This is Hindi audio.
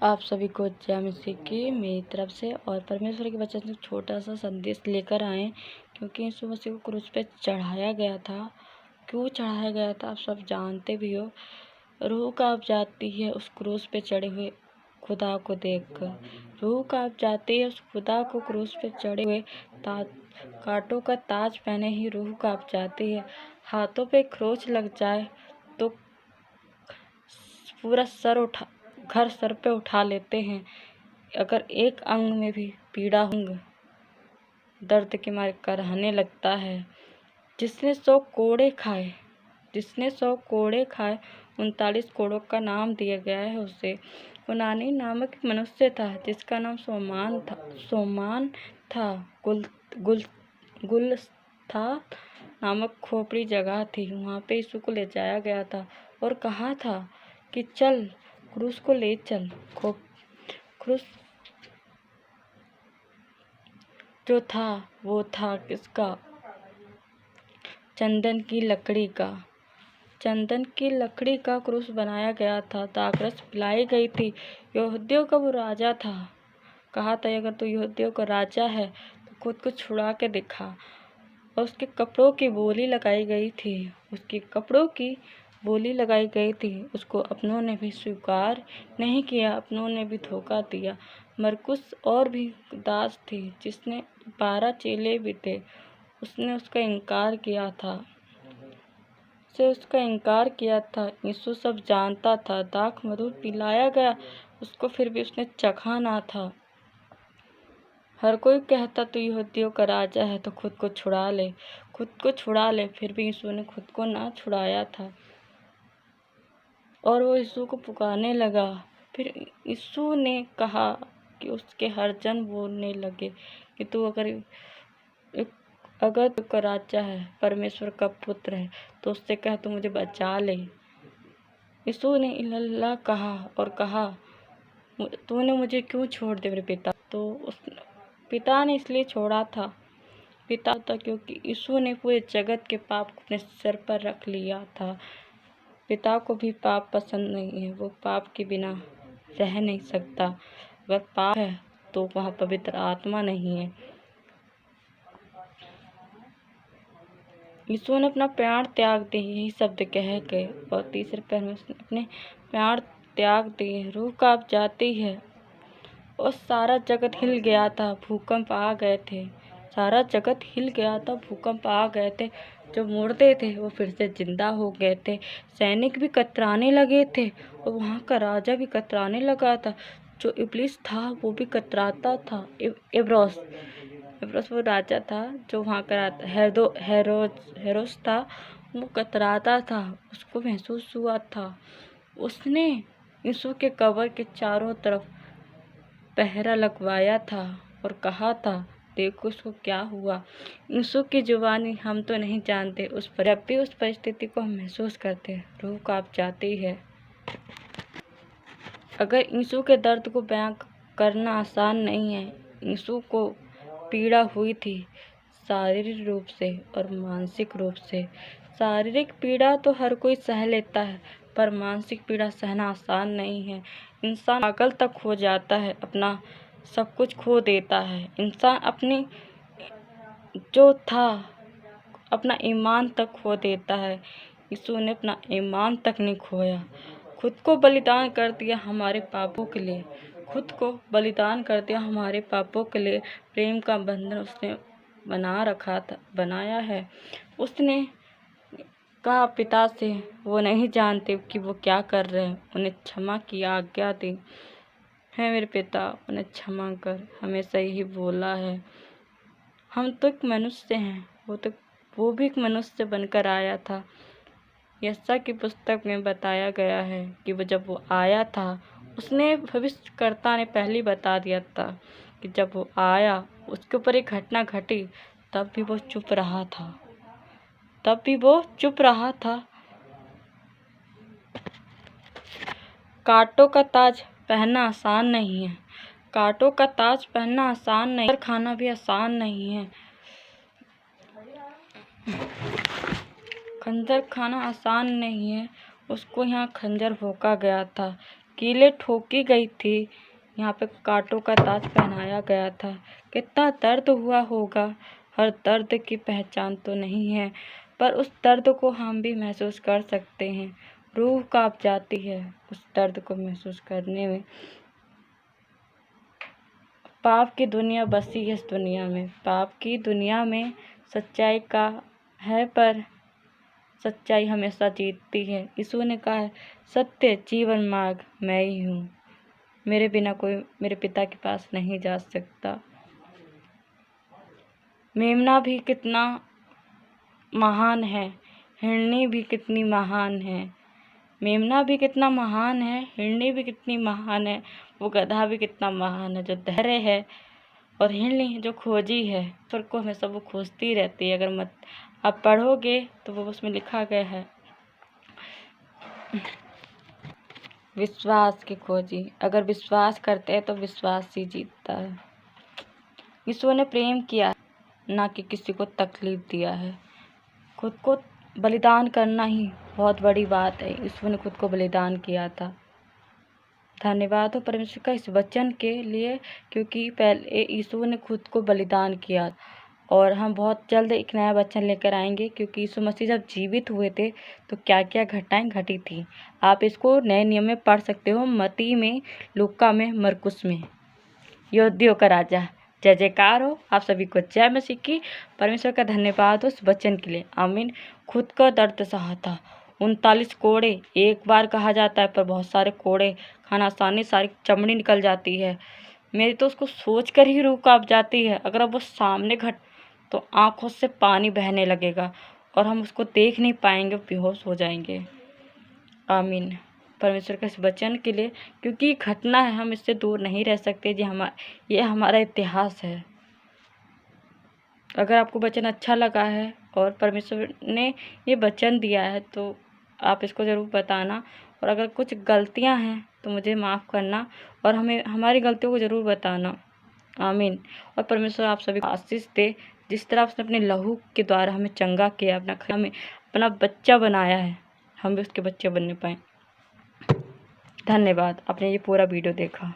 आप सभी को जय मसीह की मेरी तरफ से और परमेश्वर के वचन से छोटा सा संदेश लेकर आए, क्योंकि यीशु मसीह को क्रूस पे चढ़ाया गया था। क्यों चढ़ाया गया था आप सब जानते भी हो। रूह कांप जाती है उस क्रूस पे चढ़े हुए खुदा को देखकर। रूह कांप जाती है उस खुदा को क्रूस पे चढ़े हुए कांटों का ताज पहने ही रूह कांप जाती है। हाथों पे खरोंच लग जाए तो पूरा घर सर पे उठा लेते हैं। अगर एक अंग में भी पीड़ा अंग दर्द के मारे कराहने लगता है। जिसने 100 कोड़े खाए 39 कोड़ों का नाम दिया गया है उसे। यूनानी नामक एक मनुष्य था जिसका नाम सोमान था। गुलस्ता नामक खोपड़ी जगह थी, वहाँ पे यीशु को ले जाया गया था और कहा था कि चल क्रूस को ले चल। क्रूस जो था वो था किसका? चंदन की लकड़ी का क्रूस बनाया गया था। दाखरस पिलाई गई थी। यहूदियों का वो राजा था। कहा था अगर तू यहूदियों का राजा है तो खुद को छुड़ा के दिखा। और उसके कपड़ों की बोली लगाई गई थी। उसको अपनों ने भी स्वीकार नहीं किया, अपनों ने भी धोखा दिया। मरकुस और भी दास थी जिसने 12 चेले भी थे, उसने उसका इनकार किया था। यीशु सब जानता था। दाख मधुर पिलाया गया उसको, फिर भी उसने चखा ना था। हर कोई कहता तू यहूदियों का राजा है तो खुद को छुड़ा ले। फिर भी यीशु ने खुद को ना छुड़ाया था और वो यीशु को पुकारने लगा। फिर यीशु ने कहा कि उसके हरजन बोलने लगे कि तू अगर तू का राजा है, परमेश्वर का पुत्र है, तो उससे कह तू मुझे बचा ले। यीशु ने इल्लल्लाह कहा और कहा तूने मुझे क्यों छोड़ दे मेरे पिता? तो उस पिता ने इसलिए छोड़ा था क्योंकि यीशु ने पूरे जगत के पाप को अपने सिर पर रख लिया था। पिता को भी पाप पसंद नहीं है, वो पाप के बिना रह नहीं सकता। अगर पाप है तो वहाँ पवित्र आत्मा नहीं है। यीशु ने अपना प्राण त्याग दिए, यही शब्द कह गए, और तीसरे पैर में उसने अपने प्राण त्याग दिए। रूह कांप जाती है और सारा जगत हिल गया था, भूकंप आ गए थे। जो मुर्दे थे वो फिर से जिंदा हो गए थे। सैनिक भी कतराने लगे थे और वहाँ का राजा भी कतराने लगा था। जो इब्लिस था वो भी कतराता था। एब्रोस वो राजा था जो वहाँ का हेरोस था, वो कतराता था। उसको महसूस हुआ था। उसने यीशु के कब्र के चारों तरफ पहरा लगवाया था और कहा था देखो उसको क्या हुआ। यीशु की जुबानी हम तो नहीं जानते, जब भी उस परिस्थिति को हम महसूस करते हैं रूह कांप जाती है। अगर यीशु के दर्द को बयां करना आसान नहीं है। यीशु को पीड़ा हुई थी शारीरिक रूप से और मानसिक रूप से। शारीरिक पीड़ा तो हर कोई सह लेता है, पर मानसिक पीड़ा सहना आसान नहीं है। इंसान पागल तक हो जाता है, अपना सब कुछ खो देता है। इंसान अपना ईमान तक खो देता है। यीशु ने अपना ईमान तक नहीं खोया। खुद को बलिदान कर दिया हमारे पापों के लिए। प्रेम का बंधन उसने बनाया है। उसने कहा पिता से वो नहीं जानते कि वो क्या कर रहे हैं, उन्हें क्षमा की आज्ञा दी है। मेरे पिता उन्हें क्षमा कर, हमेशा यही बोला है। हम तो एक मनुष्य हैं, वो भी एक मनुष्य बनकर आया था। यशायाह की पुस्तक में बताया गया है कि जब वो आया था, उसने भविष्यकर्ता ने पहले बता दिया था कि जब वो आया उसके ऊपर एक घटना घटी, तब भी वो चुप रहा था। कांटों का ताज पहनना आसान नहीं है। खंजर खाना भी आसान नहीं है। खंजर खाना आसान नहीं है। उसको यहाँ खंजर भोंका गया था कीलें ठोकी गई थी, यहाँ पे कांटों का ताज पहनाया गया था। कितना दर्द हुआ होगा। हर दर्द की पहचान तो नहीं है, पर उस दर्द को हम भी महसूस कर सकते हैं। रूह कांप जाती है उस दर्द को महसूस करने में। पाप की दुनिया बसी है इस दुनिया में, पाप की दुनिया में सच्चाई का है, पर सच्चाई हमेशा जीतती है। यीशु ने कहा है, सत्य जीवन मार्ग मैं ही हूँ, मेरे बिना कोई मेरे पिता के पास नहीं जा सकता। मेमना भी कितना महान है, हिरनी भी कितनी महान है। मेमना भी कितना महान है, हिरनी भी कितनी महान है, वो गधा भी कितना महान है जो धैर्य है। और हिरनी जो खोजी है, ईश्वर को हमेशा वो खोजती रहती है। अगर आप पढ़ोगे तो वो उसमें लिखा गया है, विश्वास की खोजी। अगर विश्वास करते हैं तो विश्वास ही जीतता है। यीशु ने प्रेम किया है, ना कि किसी को तकलीफ दिया है। खुद को बलिदान करना ही बहुत बड़ी बात है। यीशु ने खुद को बलिदान किया था। धन्यवाद हो परमेश्वर का इस वचन के लिए, क्योंकि पहले यीशु ने खुद को बलिदान किया। और हम बहुत जल्द एक नया वचन लेकर आएंगे, क्योंकि यीशु मसीह जब जीवित हुए थे तो क्या क्या घटनाएं घटी थी। आप इसको नए नियम में पढ़ सकते हो, मत्ती में, लूका में, मरकुस में। योद्धियों का राजा, जय जयकार हो। आप सभी को जय मसीह की। परमेश्वर का धन्यवाद हो उस वचन के लिए। आमीन। खुद का दर्द सहा था, 39 कोड़े, एक बार कहा जाता है पर बहुत सारे कोड़े, खाना आसानी, सारी चमड़ी निकल जाती है। मेरी तो उसको सोच कर ही रूह कांप जाती है। अगर अब वो सामने घट तो आंखों से पानी बहने लगेगा और हम उसको देख नहीं पाएंगे, बेहोश हो जाएंगे। आमीन। परमेश्वर के इस वचन के लिए, क्योंकि घटना है, हम इससे दूर नहीं रह सकते। ये हमारा इतिहास है। अगर आपको वचन अच्छा लगा है और परमेश्वर ने ये वचन दिया है तो आप इसको ज़रूर बताना। और अगर कुछ गलतियां हैं तो मुझे माफ़ करना और हमें हमारी गलतियों को ज़रूर बताना। आमीन। और परमेश्वर आप सभी को आशीष दे। जिस तरह उसने अपने लहू के द्वारा हमें चंगा किया, हमें अपना बच्चा बनाया है, हम भी उसके बच्चे बनने पाएँ। धन्यवाद, आपने ये पूरा वीडियो देखा।